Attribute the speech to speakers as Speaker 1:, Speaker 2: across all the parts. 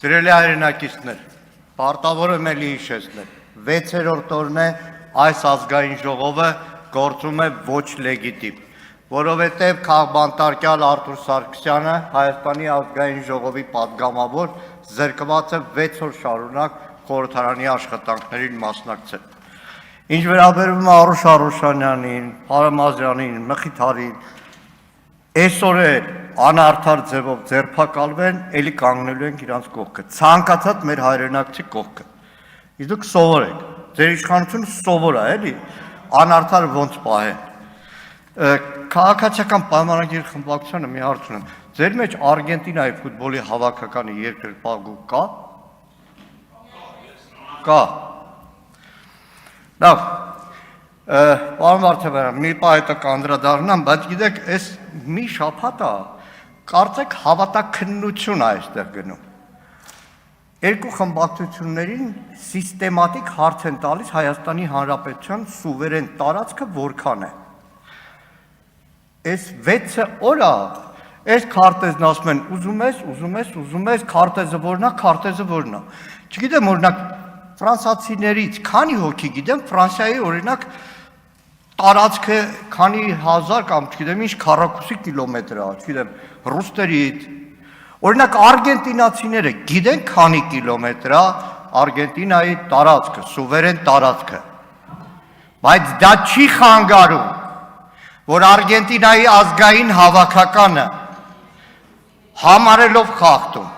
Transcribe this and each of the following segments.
Speaker 1: Սիրելի հայրենակիցներ, պարտավոր եմ էլի հիշեցնել, 6-րդ օրն է այս ազգային ժողովը գործում է ոչ լեգիտիմ, որովհետև քաղբանտարկյալ Արթուր Սարգսյանը Հայաստանի ազգային ժողովի պատգամավոր զրկված է 6 օր շարունակ խորհրդարանի աշխատանքներին մասնակցել։ Ինչ վերաբերում է Արուշ Արուշանյանին, Փարամազյանին, Մխիթարին, այսօր էլ անարդար ձևով ձերբակալվեն, էլի կանգնելու ենք իրանց կողքը, ցանկացած մեր հայրենակցի կողքը։ Իսկ դուք սովոր եք, ձեր իշխանությունը սովոր է, էլի, անարդար ոնց պահեն։ Քաղաքացիական պայմանագիր խմբակցությանը մի հարց ունեմ, ձեր մեջ Արգենտինայի ֆուտբոլի հավաքականի երկրպագու կա։ Կա։ Լավ, պարոն Վարդապետյան, մի պահ հետո կանդրադառնամ, բայց գիտեք, այս մի շաբաթ է, կարծեք հավատաքննություն է այստեղ գնում։ Երկու խմբակցություններին սիստեմատիկ հարց են տալիս Հայաստանի Հանրապետության սուվերեն տարածքը որքան է։ Այս 6 օր է, այս քարտեզն ասում են, ուզում ես, քարտեզը որն է։ Չգիտեմ, օրինակ, ֆրանսիացիներից քանի հոգի գիտեմ, Ֆրանսիայի օրինակ տարածքը քանի հազար կամ չգիտեմ ինչ քառակուսի կիլոմետր է, չգիտեմ, ռուսներից, օրինակ արգենտինացիները գիտեն քանի կիլոմետր է Արգենտինայի տարածքը, սուվերեն տարածքը, բայց դա չի խանգարում, որ Արգենտինայի ազգային հավաքականը համարելով խախտում,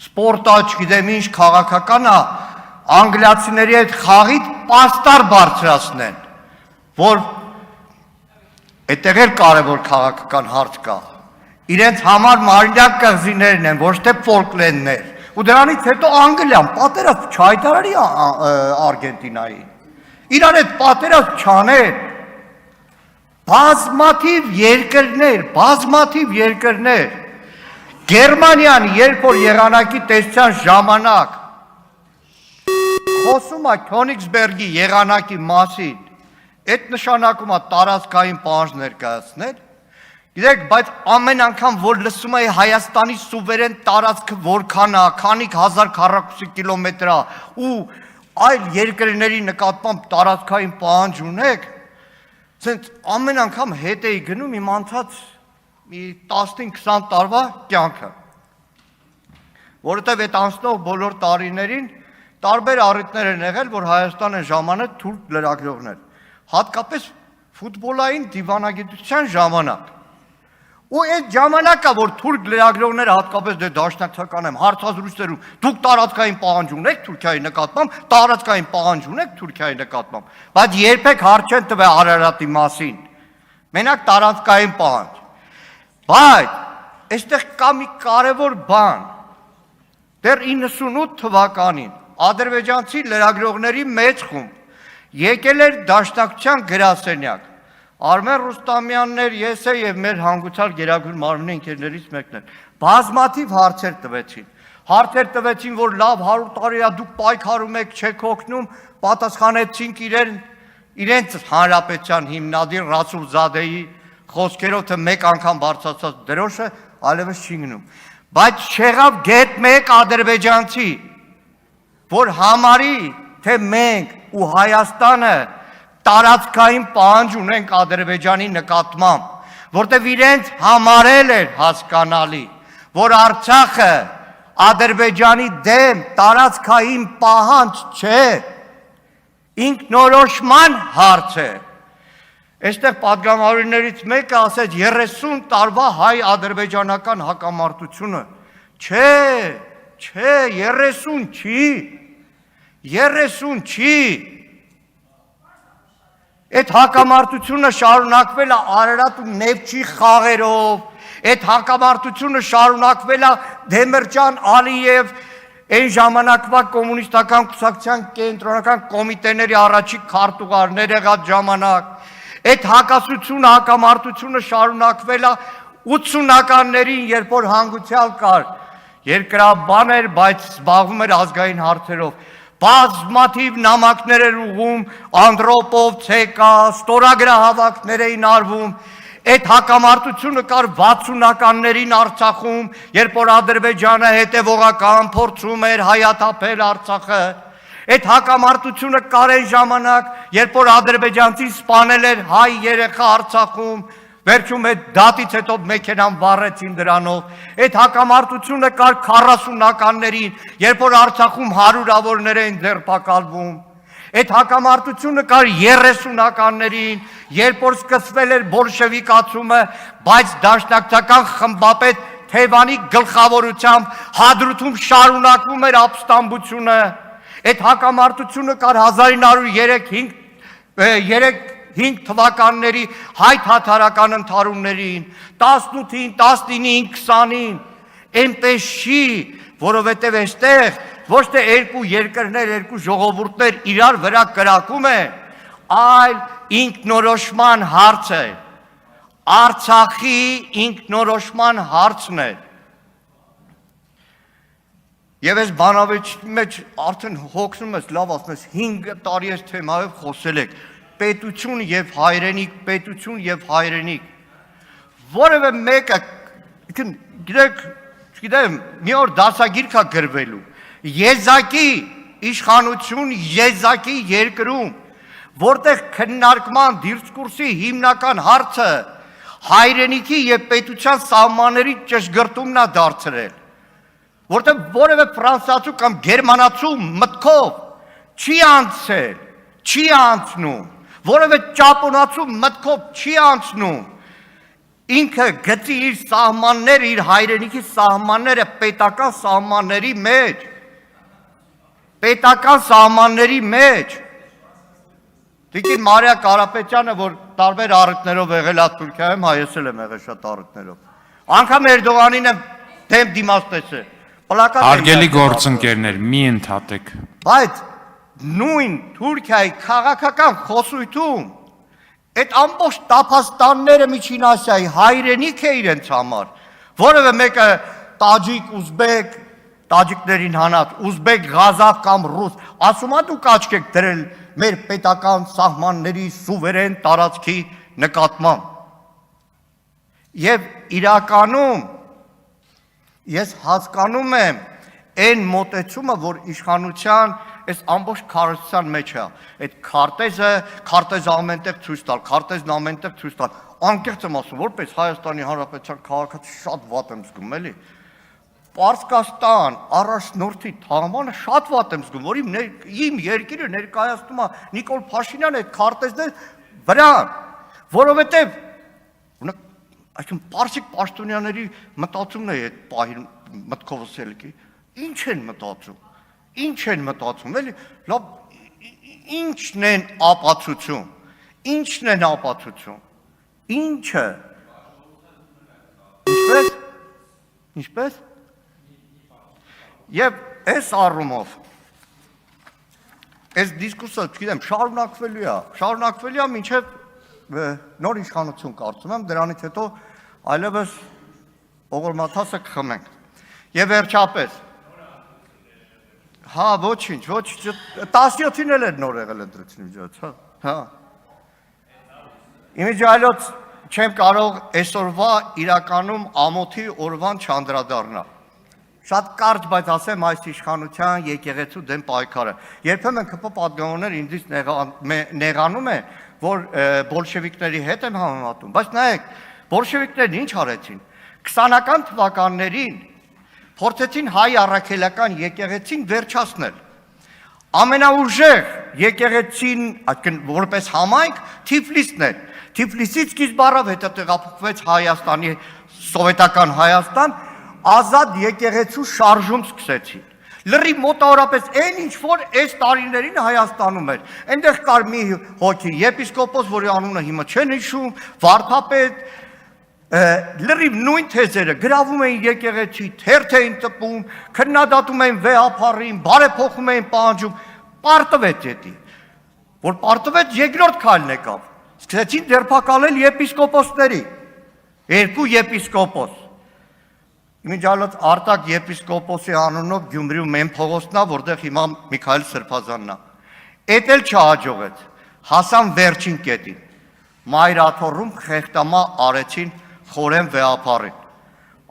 Speaker 1: սպորտա, չգիտեմ ինչ քաղաքական է, անգլիացիների հետ խաղից պաստար բարձրացնեն, որ այդտեղ էլ կարևոր քաղաքական հարց կա, իրենց համար մարմնյակ կղզիներն են, ոչ թե ֆոլկլենդներ, ու դրանից հետո Անգլիան պատերազմ չհայտարարի Արգենտինային, իրար հետ պատերազմ չաներ, բազմաթիվ երկրներ, Գերմանիան, երբ որ եղանակի տեսության ժամանակ խոսում է Քյոնիգսբերգի եղանակի մասին, այդ նշանակում է տարածքային պահանջ ներկայացնել, գիտեք, բայց ամեն անգամ, որ լսում է Հայաստանի սուվերեն տարածքը որքան է, քանի հազար քառակուսի կիլոմետր է, ու այլ երկրների նկատմամբ տարածքային պահանջ ունեք, ցենց ամեն անգամ հետ էի գնում իմ անցած 15-20 տարվա կյանքը, որովհետև այդ անցնող բոլոր տարիներին տարբեր առիթներ են եղել, որ Հայաստան են ժամանել թուրք լրագրողներ, հատկապես ֆուտբոլային դիվանագիտության ժամանակ։ Ու այդ ժամանակը, որ թուրք լրագրողները հատկապես դե դաշնակցական եմ, հարցազրույցներում, դուք տարածքային պահանջ ունեք Թուրքիայի նկատմամբ, տարածքային պահանջ ունեք Թուրքիայի նկատմամբ, բայց երբեք հարց չեն տվել Արարատի մասին, մենակ տարածքային պահանջ։ Բայց այստեղ կա մի կարևոր բան, դեռ 98 թվականին ադրբեջանցի լրագրողների մեծ խումբ եկել էր դաշնակցության գրասենյակ, Արմեն Ռուստամյաններ, ես եւ մեր հանգուցալ գերագույն մարմնի ընկերներից մեկն էր, բազմաթիվ հարցեր տվեցին, որ լավ 100 տարի է դուք պայքարում եք, չեք օգնում, պատասխանեցինք իրենց հանրապետության հիմնադիր Ռասուլզադեի խոսքերով, թե մեկ անգամ բարձրացած դրոշը այլևս չի գնում, բայց չեղավ գետ մեկ ադրբեջանցի, որ համարի, թե մենք ու Հայաստանը տարածքային պահանջ ունենք Ադրբեջանի նկատմամբ, որտեղ իրենց համարել էր հասկանալի, որ Արցախը Ադրբեջանի դեմ տարածքային պահանջ չէ, ինքնորոշման հարց է։ Այստեղ պատգամավորներից մեկը ասեց 30 տարվա հայ-ադրբեջանական հակամարտությունը, չէ, 30 չի, այդ հակամարտությունը շարունակվել է Արարատ ու Նեֆչի խաղերով, այդ հակամարտությունը շարունակվել է Դեմիրճան Ալիև, այն ժամանակվա կոմունիստական կուսակցության կենտրոնական կոմիտեների առաջին քարտուղարներ եղած ժամանակ, այդ հակամարտությունը շարունակվել է 80-ականներին, երբ որ հանգուցյալ կար, երկրաբան էր, բայց զբաղվում էր ազգային հարցերով, բազմաթիվ նամակներ էր ուղում, Անդրոպով, ՑԿ, ստորագրահավաքներ էին արվում, Այդ հակամարտությունը կար 60-ականներին Արցախում, երբ որ Ադրբեջանը հետևողական փորձում էր հայաթափել Արցախը։ Այդ հակամարտությունը կար այն ժամանակ, երբ որ ադրբեջանցին սպանել էր հայ երեխա Արցախում, վերջում այդ դատից հետո մեքենան վառեցին դրանով։ Այդ հակամարտությունը կար 40-ականներին, երբ որ Արցախում հարյուրավորներ էին ձերբակալվում։ Այդ հակամարտությունը կար 30-ականներին, երբ որ սկսվել էր բոլշևիկացումը, բայց դաշնակցական խմբապետ Թևանի գլխավորությամբ Հադրութում շարունակվում էր ապստամբությունը։ Այդ հակամարտությունը կար 1903-5 թվականների հայ-թաթարական ընդհարումներին, 18-ին, 19-ին, 20-ին, այնպես չի, որովհետև այստեղ ոչ թե երկու երկրներ, երկու ժողովուրդներ իրար վրա կրակում են, այլ ինքնորոշման հարց է, Արցախի ինքնորոշման հարցն է։ Եվ այս բանավեճի մեջ արդեն հոգնում ես, լավ ասում ես, 5 տարի այս թեմայով խոսել եք, պետություն և հայրենիք, պետություն և հայրենիք, որևէ մեկը, գիտեմ, մի օր դասագիր կա գրվելու, եզակի իշխանություն, եզակի երկրում, որտեղ քննարկման դիսկուրսի հիմնական հարցը հայրենիքի և պետության սահմանների ճշգրտումն է դարձրել, որտեղ որևէ ֆրանսիացու կամ գերմանացու մտքով չի անցել, չի անցնում, որևէ ճապոնացու մտքով չի անցնում, ինքը գծի իր սահմանները, իր հայրենիքի սահմանները պետական սահմանների մեջ, պետական սահմանների մեջ։ Տիկին Մարիա Կարապետյանը, որ տարբեր առիթներով եղել է Թուրքիայում, ես էլ եմ եղել շատ առիթներով, անգամ Էրդողանին եմ դեմ դիմաց տեսել,
Speaker 2: Հարգելի գործընկերներ, մի ընդհատեք։
Speaker 1: Բայց նույն Թուրքիայի քաղաքական խոսույթում այդ ամբողջ տափաստանները Միջին Ասիայի հայրենիք է իրենց համար, որևէ մեկը տաջիկ, ուզբեկ, տաջիկներին հանած, ուզբեկ, ղազախ կամ ռուս, ասում է դուք աչք եք դրել մեր պետական սահմանների սուվերեն տարածքի նկատմամբ։ Եվ իրականում ես հասկանում եմ այն մոտեցումը, որ իշխանության այս ամբողջ քարոզության մեջ է, այդ քարտեզը ամենտեղ ցույց տալ, քարտեզն ամենտեղ ցույց տալ, անկեղծ եմ ասում, որպես Հայաստանի Հանրապետության քաղաքացի շատ վատ եմ զգում, էլի։ Պարսկաստան առաջնորդի թաղմանը շատ վատ եմ զգում, որ իմ երկիրը ներկայացնում է Նիկոլ Փաշինյանը այդ քարտեզներ վրան, որովհետև այսինքն պարսիկ պաշտոնյաների մտածումն է այդ պահին մտքովս ելքի, ինչ են մտածում, էլի, լավ, ինչն են ապացություն, ինչը, ինչպես, և այս առումով, այս դիսկուրսը, չգիտեմ, շարունակվելու է մինչև նոր իշխանություն կարծում եմ, դրանից հետո այլևս օղորմաթասը կխմենք։ Եվ վերջապես, հա, ոչինչ, 17-ին էլ էր նոր եղել ընտրություն միջոց, հա։ Իմիջիայլոց չեմ կարող այսօրվա իրականում ամոթի օրվան չանդրադառնալ։ Շատ կարճ, բայց ասեմ այս իշխանության եկեղեցու դեմ պայքարը։ Երբեմն ԿՊ պատգամավորներ ինձից նեղանում է, որ բոլշևիկների հետ եմ համեմատում, բայց նայեք, բոլշևիկներն ինչ արեցին, 20-ական թվականներին փորձեցին հայ առաքելական եկեղեցին վերջացնել, ամենաուժեղ եկեղեցին, որպես համայնք, Թիֆլիսն էր, Թիֆլիսից սկիզբ առավ, հետո տեղափոխվեց Հայաստանի, սովետական Հայաստան, ազատ եկեղեցու շարժում սկսեցին, լրի մոտավորապես այն ինչ որ այս տարիներին Հայաստանում էր, այնտեղ կար մի հոգի եպիսկոպոս, որի անունը հիմա չեն հիշում, վարդապետ, լրիվ նույն թեզերը գրավում էին եկեղեցի, թերթ էին տպում, քննադատում էին վեհափառին, բարեփոխում էին պահանջում, պարտվեց էդի, որ պարտվեց երկրորդ քայլն եկավ, սկսեցին ձերբակալել եպիսկոպոսների, 2 եպիսկոպոս, իմիջիայլոց Արտակ եպիսկոպոսի անունով Գյումրիում մեն փողոցն է, որտեղ հիմա Միքայել Սրբազանն է, էդ էլ չհաջողեց, հասան վերջին կետին, մայրաթոռում խեղտամա արեցին խորեն վեհապարին։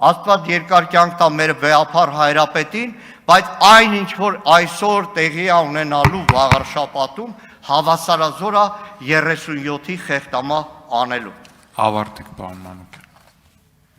Speaker 1: Աստված երկար կյանք տա մեր վեհապար հայրապետին, բայց այն ինչ որ այսօր տեղի է ունենալու վաղար շաբաթում, հավասարազոր է 37-ի խեղտամա անելու։
Speaker 2: Ավարտեք, պարոն Մանուկյան։